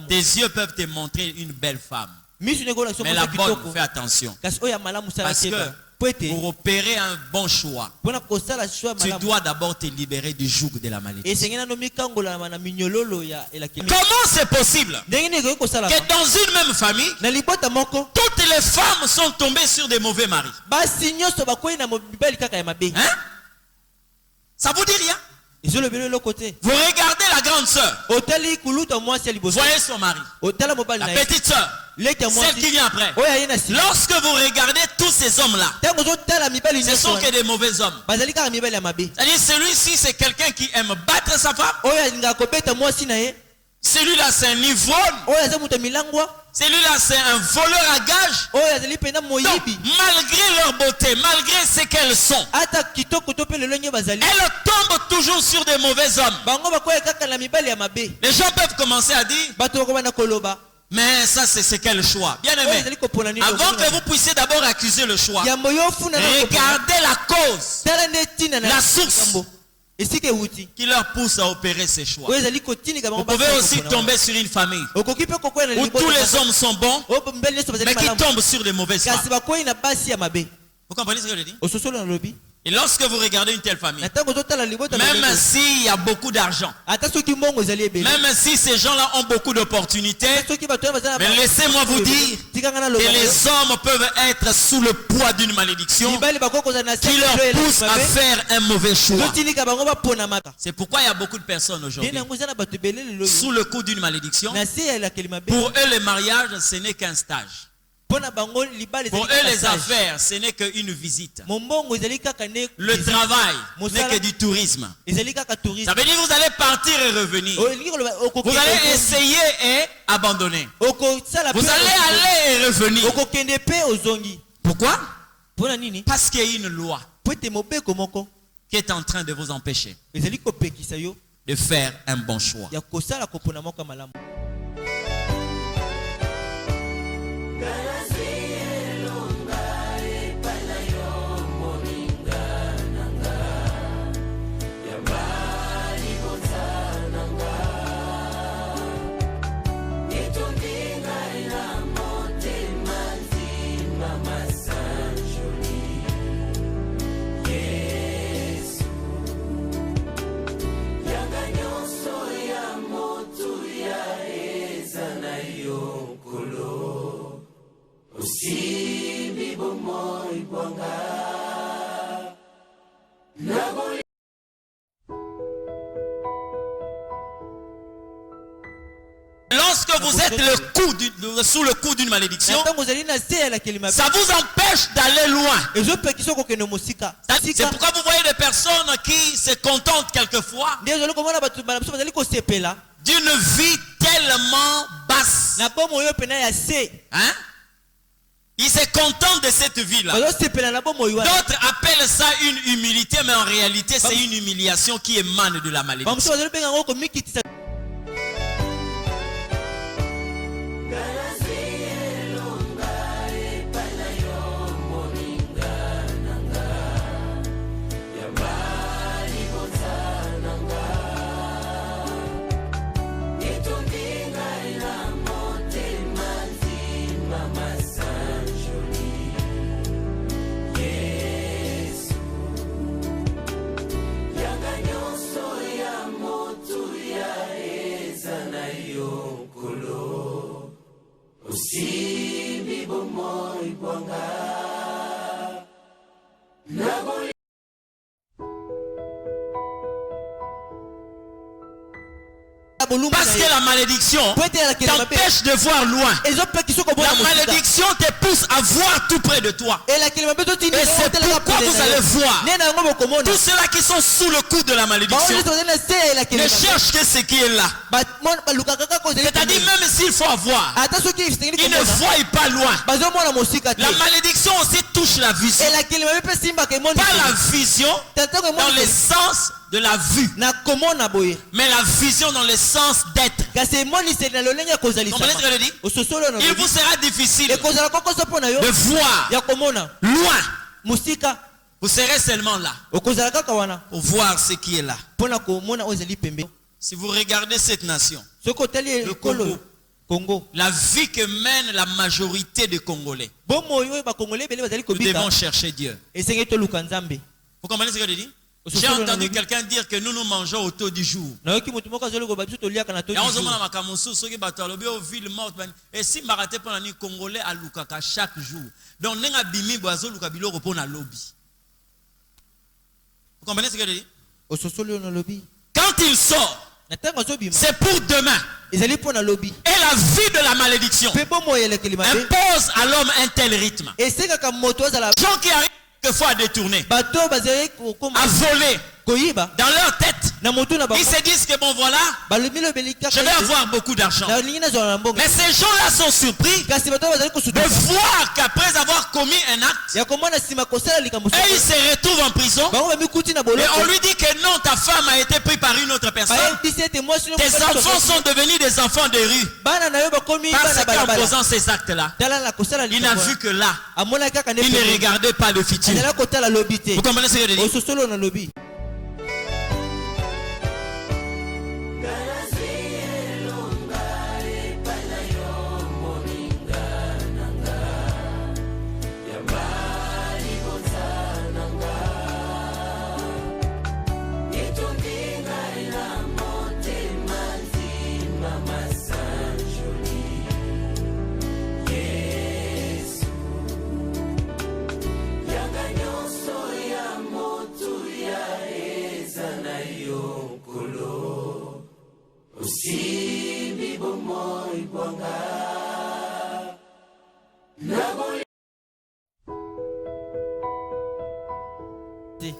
Tes yeux peuvent te montrer une belle femme. Mais la bonne, fais attention. Parce que pour opérer un bon choix, tu dois d'abord te libérer du joug de la malédiction. Comment c'est possible que dans une même famille, toutes les femmes sont tombées sur des mauvais maris? Hein? Ça vous dit rien? Vous regardez la grande sœur. Voyez son mari. La petite sœur. Celle qui vient après. Lorsque vous regardez tous ces hommes-là, ce sont que des mauvais hommes. C'est-à-dire celui-ci c'est quelqu'un qui aime battre sa femme. Celui-là c'est un ivrogne. Celui-là c'est un voleur à gage. Donc, malgré leur beauté, malgré ce qu'elles sont, elles tombent toujours sur des mauvais hommes. Les gens peuvent commencer à dire, mais ça c'est quel choix? Bien aimé, avant que vous puissiez d'abord accuser le choix, regardez la cause, la source qui leur pousse à opérer ces choix. Vous pouvez aussi tomber sur une famille où tous les hommes sont bons, mais qui tombent sur les mauvaises femmes. Vous comprenez ce que je dis? Et lorsque vous regardez une telle famille, même s'il y a beaucoup d'argent, même si ces gens-là ont beaucoup d'opportunités, mais laissez-moi vous dire que les hommes peuvent être sous le poids d'une malédiction qui leur pousse à faire un mauvais choix. C'est pourquoi il y a beaucoup de personnes aujourd'hui sous le coup d'une malédiction. Pour eux, le mariage, ce n'est qu'un stage. Pour eux, les affaires, ce n'est qu'une visite. Le travail n'est que du tourisme. Ça veut dire que vous allez partir et revenir. Vous allez essayer et abandonner. Vous allez aller et revenir. Pourquoi? Parce qu'il y a une loi qui est en train de vous empêcher de faire un bon choix. Lorsque vous êtes sous le coup d'une malédiction, ça vous empêche d'aller loin. C'est pourquoi vous voyez des personnes qui se contentent quelquefois d'une vie tellement basse. Hein? Ils se contentent de cette vie-là. D'autres appellent ça une humilité, mais en réalité, c'est une humiliation qui émane de la malédiction. Parce que la malédiction t'empêche de voir loin. La malédiction te pousse à voir tout près de toi. Et c'est pourquoi vous allez voir tous ceux-là qui sont sous le coup de la malédiction ne cherchent que ce qui est là. C'est-à-dire même s'il faut avoir, ils ne voient pas loin. La malédiction aussi touche la vision. Pas la vision dans le sens de la vue, mais la vision dans le sens d'être. Comprenez ce que je dis? Il vous sera difficile de voir loin. Vous serez seulement là pour voir ce qui est là. Si vous regardez cette nation, le Congo, Congo. La vie que mène la majorité des Congolais. Nous devons chercher Dieu. Vous comprenez ce que je dis? J'ai entendu quelqu'un dire que nous mangeons autour du jour. Et si Maraté pour les Congolais à Lukaka chaque jour. Donc, nous avons pour la lobby. Vous comprenez ce que je dis? Quand il sort, c'est pour demain. Et la vie de la malédiction impose à l'homme un tel rythme. Les gens qui arrivent quelquefois à détourner, à voler, dans leur tête, ils se disent que bon voilà, je vais avoir beaucoup d'argent. Mais ces gens-là sont surpris de voir qu'après avoir commis un acte, et ils se retrouvent en prison, et on lui dit que non, ta femme a été prise par une autre personne, tes enfants sont devenus des enfants de rue, parce qu'en posant ces actes-là, il n'a vu que là, il ne regardait pas le futur. Vous comprenez ce que je dis?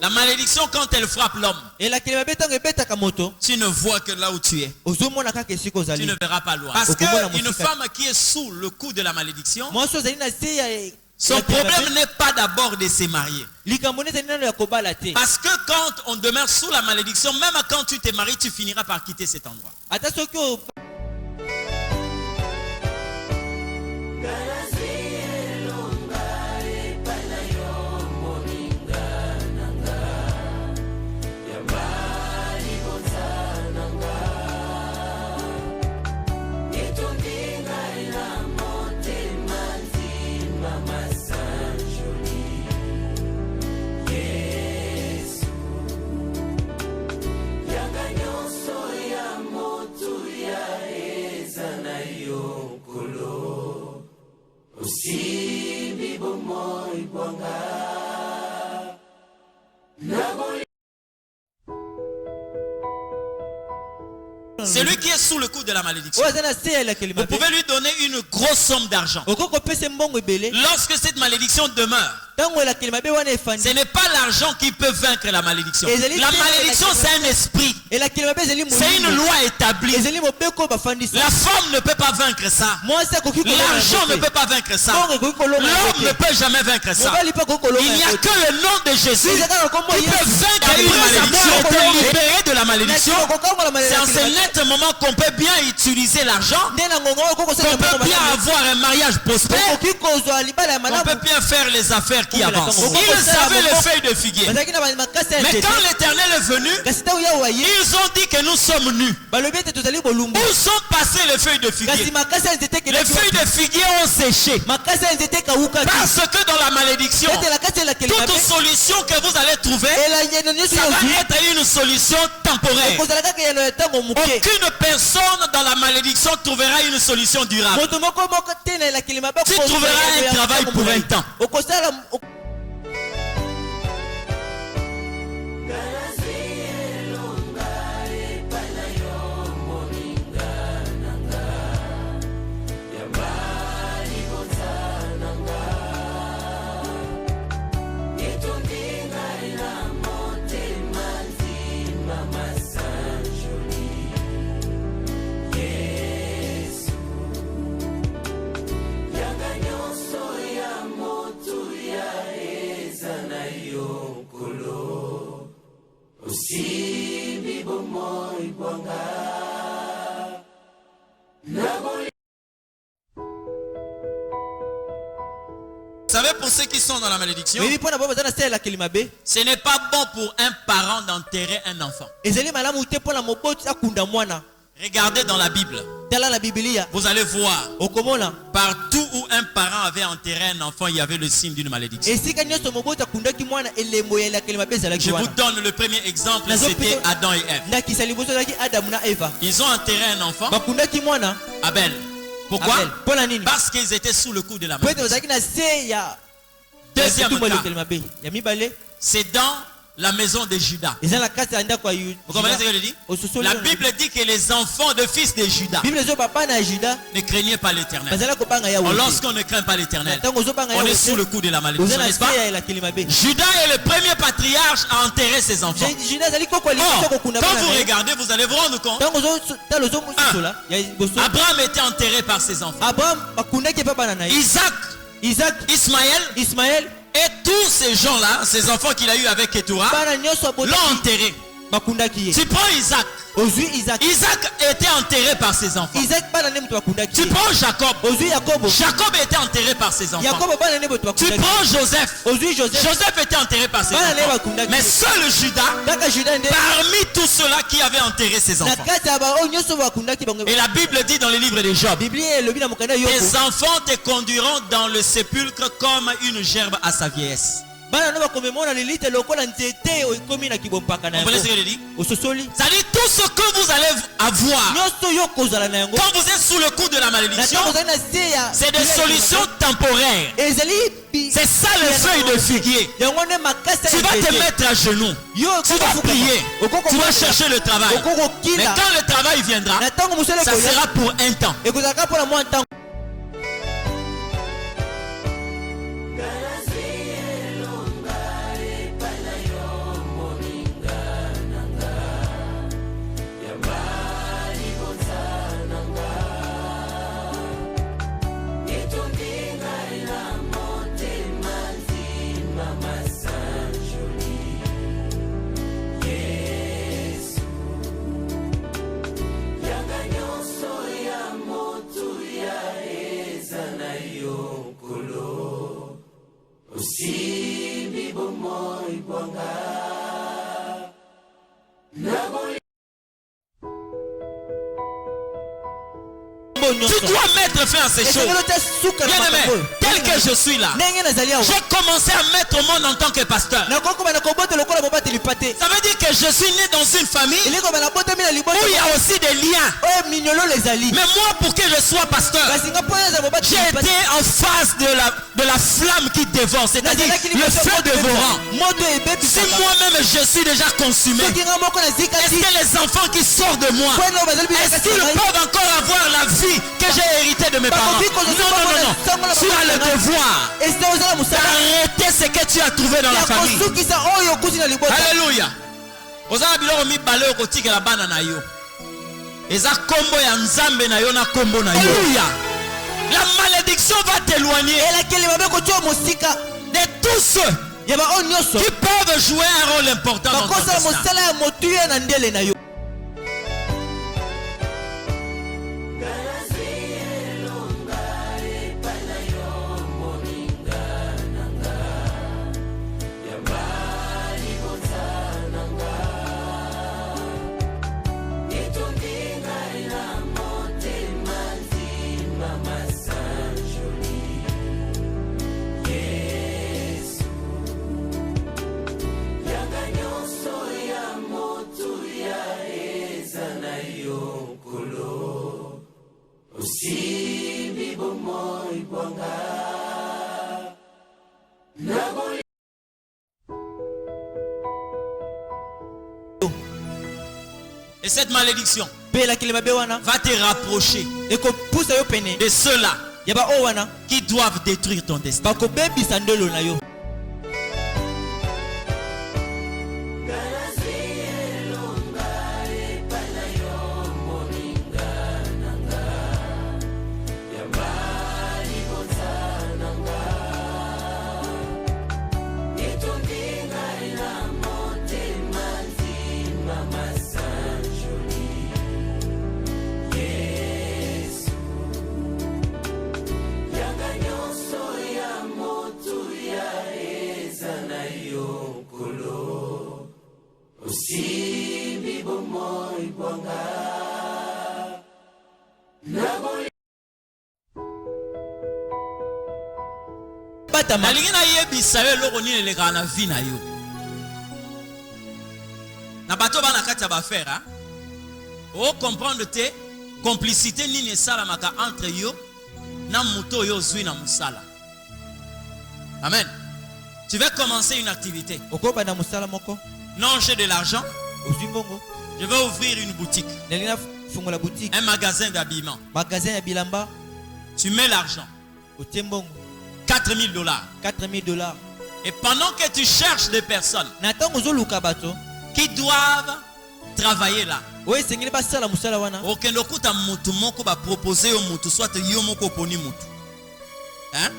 La malédiction, quand elle frappe l'homme, tu ne vois que là où tu es. Tu ne verras pas loin. Parce qu'une femme qui est sous le coup de la malédiction, son problème n'est pas d'abord de se marier. Parce que quand on demeure sous la malédiction, même quand tu te maries, tu finiras par quitter cet endroit. Celui qui est sous le coup de la malédiction, vous pouvez lui donner une grosse somme d'argent. Lorsque cette malédiction demeure, ce n'est pas l'argent qui peut vaincre la malédiction. La malédiction, c'est un esprit. C'est une loi établie. La femme ne peut pas vaincre ça. L'argent ne peut pas vaincre ça. L'homme ne peut jamais vaincre ça. Il n'y a que le nom de Jésus qui peut vaincre une malédiction et libérer de la malédiction. C'est en ce net moment qu'on peut bien utiliser l'argent, qu'on peut bien avoir un mariage prospère, qu'on peut bien faire les affaires qui avancent. Ils avaient les feuilles de figuier. Mais quand l'Éternel est venu, ils ont dit que nous sommes nus. Où sont passées les feuilles de figuier? Les feuilles de figuier ont séché. Parce que dans la malédiction, toute solution que vous allez trouver, ça va être une solution temporaire. Aucune personne dans la malédiction trouvera une solution durable. Tu trouveras un travail pour un temps. Vous savez, pour ceux qui sont dans la malédiction, ce n'est pas bon pour un parent d'enterrer un enfant. Regardez dans la Bible. Vous allez voir. Partout où un parent avait enterré un enfant, il y avait le signe d'une malédiction. Je vous donne le premier exemple, c'était Adam et Ève. Ils ont enterré un enfant, Abel. Pourquoi? Parce qu'ils étaient sous le coup de la malédiction. Deuxième cas, c'est dans la maison de Judas. Vous comprenez ce que je dis? La Bible dit que les enfants de fils de Judas ne craignaient pas l'Éternel. Lorsqu'on ne craint pas l'Éternel, on est sous le coup de la malédiction, n'est-ce pas? Judas est le premier patriarche à enterrer ses enfants. Quand vous regardez, vous allez vous rendre compte. Abraham était enterré par ses enfants. Isaac, Ismaël, et tous ces gens-là, ces enfants qu'il a eu avec Ketura, l'ont enterré. Tu prends Isaac. Isaac était enterré par ses enfants. Tu prends Jacob. Jacob était enterré par ses enfants. Tu prends Joseph. Joseph était enterré par ses enfants. Mais seul Judas, parmi tous ceux-là qui avaient enterré ses enfants. Et la Bible dit dans le livre de Job, tes enfants te conduiront dans le sépulcre comme une gerbe à sa vieillesse. Vous comprenez ce que je dis? C'est-à-dire tout ce que vous allez avoir quand vous êtes sous le coup de la malédiction, c'est des solutions temporaires. C'est ça le feuille de figuier. Tu vas te mettre à genoux, tu vas prier, tu vas chercher le travail. Mais quand le travail viendra, ça sera pour un temps. Tu dois mettre fin à ces choses. Bien-aimé, tel que je suis là, j'ai commencé à mettre au monde en tant que pasteur. Ça veut dire que je suis né dans une famille où il y a aussi des liens. Mais moi, pour que je sois pasteur, j'ai été en face de la flamme qui dévore, c'est-à-dire le feu dévorant. Si moi-même je suis déjà consumé, est-ce que les enfants qui sortent de moi, est-ce qu'ils peuvent encore avoir la vie que j'ai hérité de mes parents? Non. Tu as le devoir d'arrêter ce que tu as trouvé dans la famille. Alléluia. Alléluia. La malédiction va t'éloigner de tous ceux qui peuvent jouer un rôle important dans ton destin. Et cette malédiction va te rapprocher de ceux-là qui doivent détruire ton destin. botama nalingina yebisa yo loko nini leka na vie na yo na bato bana kati ya bafere o comprendre te complicité nini esalamaka entre yo na moto yo zwi na musala. Amen. Tu vas commencer une activité. Non, j'ai de l'argent. Je vais ouvrir une boutique. Un magasin d'habillement. Tu mets l'argent. $4,000. $4,000. Et pendant que tu cherches des personnes qui doivent travailler là, aucun lokuta mutu moko ba proposer au mutu soit yo moko poni mutu. Hein?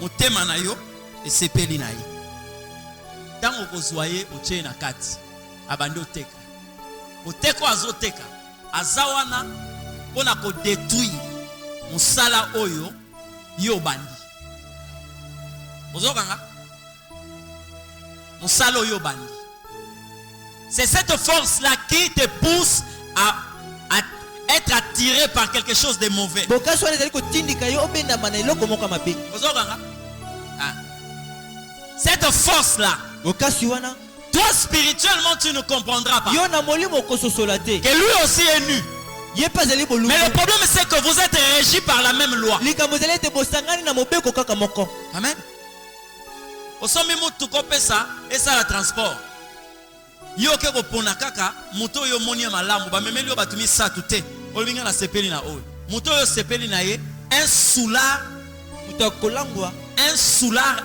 Mutema na yo et sepeli na yo. Tango kozwaye oche na kati abandi oteka. Oteko azoteka azawana pona ko détruire musala oyo yo bandi. Ozokanga? Musala oyo bandi. C'est cette force-là qui te pousse à être attiré par quelque chose de mauvais. Cette force-là, toi spirituellement tu ne comprendras pas que lui aussi est nu. Mais le problème c'est que vous êtes régis par la même loi. Amen. Au sommet tu copies ça et ça le transport. Yo ke ko pona kaka moto yo moni malamu ba memeli yo batumi sa tuté olinga na sepeli na oyo moto yo sepeli na ye un soulard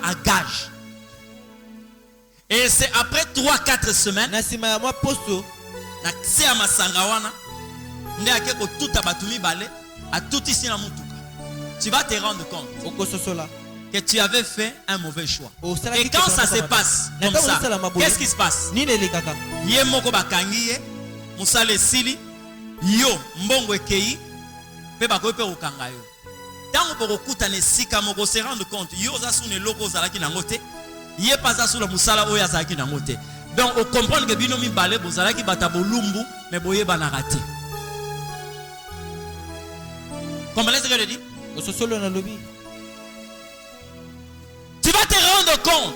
à gage et c'est après 3-4 semaines na sima ya mwa posto na kse ya masanga wana nde ake ko tuta batumi bale a tout ici na mutuka tu vas te rendre compte okososola que tu avais fait un mauvais choix. Et quand ça se passe comme ça, qu'est-ce qui se passe? Ye moko bakangi ye, musale sili, yo mbongo ekei, pe bakoy pe okanga yo. Tango boko kutane sika moko se rendre compte, yo za sune loko zalaki nangote, ye pas za sula musala oya zalaki nangote. Donc on comprend que bino mi balé bozalaki batabolumbu, mais boye banarati. Comprenez ce que je dis? Ososolo na lobi. Tu vas te rendre compte.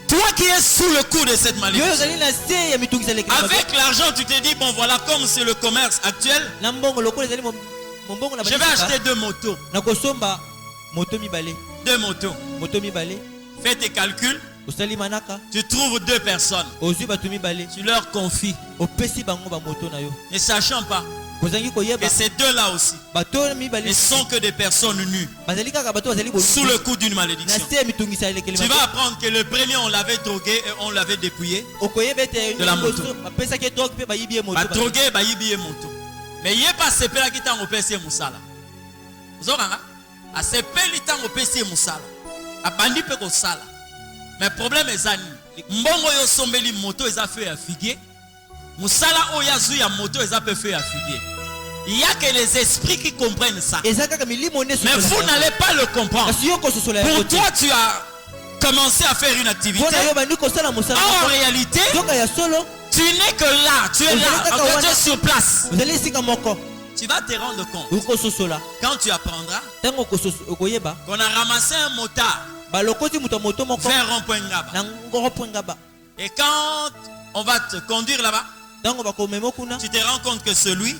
Toi qui es sous le coup de cette malédiction. Avec l'argent, tu te dis, bon voilà, comme c'est le commerce actuel, je vais acheter 2 motos. 2 motos. Fais tes calculs. Tu trouves 2 personnes. Tu leur confies. Ne sachant pas que ces deux-là aussi ne sont que des personnes nues sous le coup d'une malédiction. Tu vas apprendre que le premier on l'avait drogué et on l'avait dépouillé de la moto. Drogué, moto. Mais il n'y a pas ce père qui t'a empêché Moussala. Vous avez à ce père qui t'a empêché Moussala. À bandi pe ko sala. Mais le problème est zani. Mbongo yo sombeli moto ils a fait à figuer. Moussala oyazu ya moto ils a fait à figuer. Il n'y a que les esprits qui comprennent ça. Mais vous n'allez pas le comprendre. Pour toi, tu as commencé à faire une activité. En réalité, tu n'es que là. Tu es là. Tu es sur place. Tu vas te rendre compte. Quand tu apprendras qu'on a ramassé un motard vers rond-point Ngaba. Et quand on va te conduire là-bas, tu te rends compte que celui et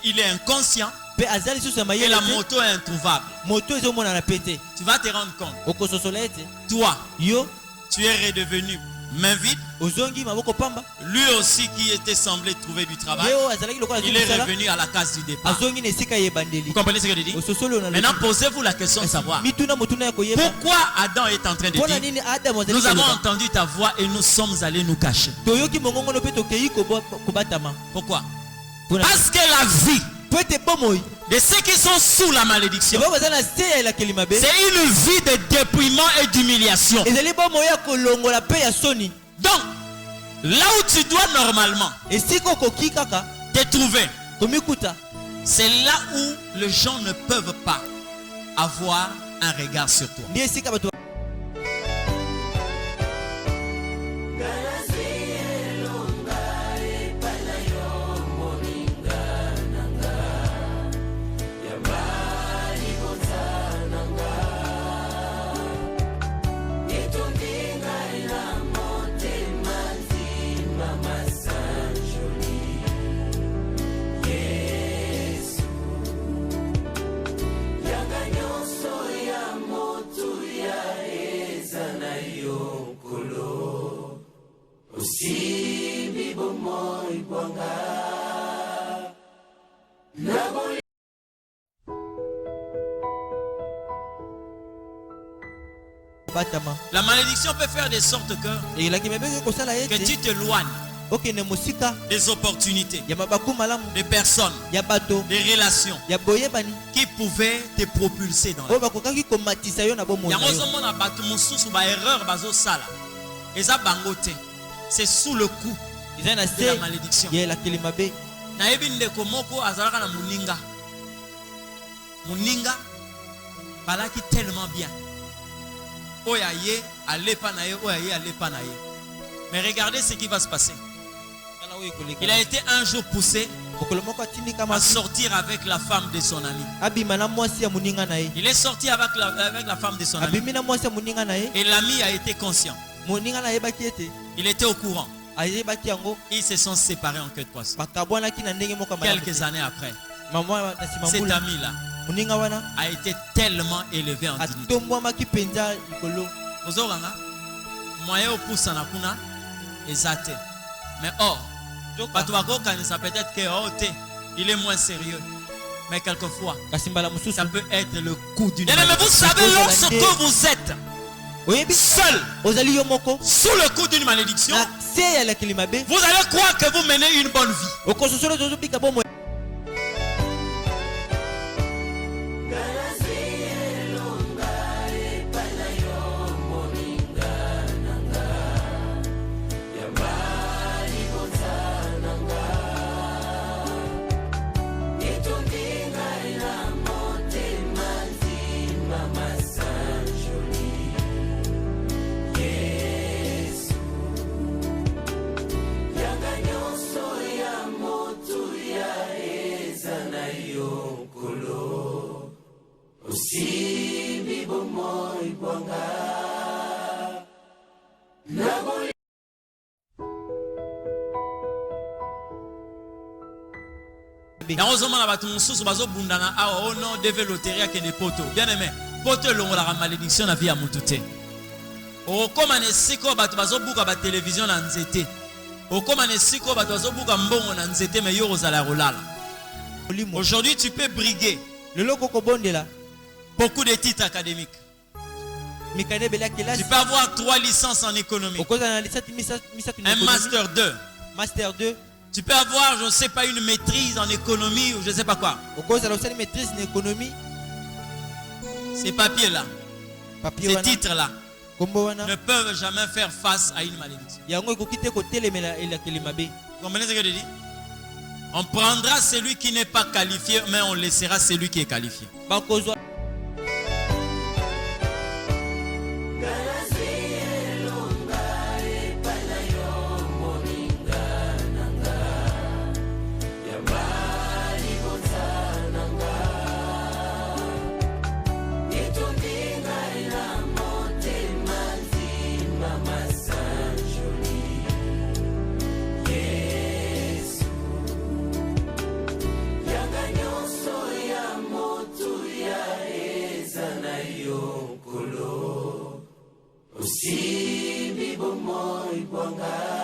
il est inconscient et la moto est introuvable. Tu vas te rendre compte. Toi, tu es redevenu main vide. Lui aussi qui était semblé trouver du travail, il est revenu à la case du départ. Vous comprenez ce que je dis? Maintenant posez-vous la question de savoir pourquoi Adam est en train de dire nous avons entendu ta voix et nous sommes allés nous cacher. Pourquoi? Parce que la vie de ceux qui sont sous la malédiction, c'est une vie de dépouillement et d'humiliation. Donc, là où tu dois normalement te trouver, c'est là où les gens ne peuvent pas avoir un regard sur toi. La malédiction peut faire de sorte que tu t'éloignes des opportunités, des personnes, des relations qui pouvaient te propulser dans la vie. C'est sous le coup de la malédiction. Muninga balaki tellement bien. Mais regardez ce qui va se passer. Il a été un jour poussé à sortir avec la femme de son ami. Il est sorti avec la femme de son ami. Et l'ami a été conscient. Il était au courant. Ils se sont séparés en queue de poisson. Quelques années après, cet ami-là a été tellement élevé en dignité. Mais or, peut-être que il est moins sérieux. Mais quelquefois, ça peut être le coup d'une main. Mais vous savez, lorsque vous êtes seul, sous le coup d'une malédiction, vous allez croire que vous menez une bonne vie. Bien aimé, poto la malédiction na vie à mutute. O comme anesiko batu bazobuka ba télévision na nzete. O comme anesiko batu bazobuka mbongo na nzete mais yo ozala rolala. Aujourd'hui tu peux briguer beaucoup de titres académiques. Tu peux avoir 3 licences en économie. Un master 2. Master 2. Tu peux avoir, je ne sais pas, une maîtrise en économie ou je ne sais pas quoi. Ces papiers-là, ces titres-là, ne peuvent jamais faire face à une malédiction. Comprenez ce que je dis? On prendra celui qui n'est pas qualifié, mais on laissera celui qui est qualifié. Usibi bomoy bonga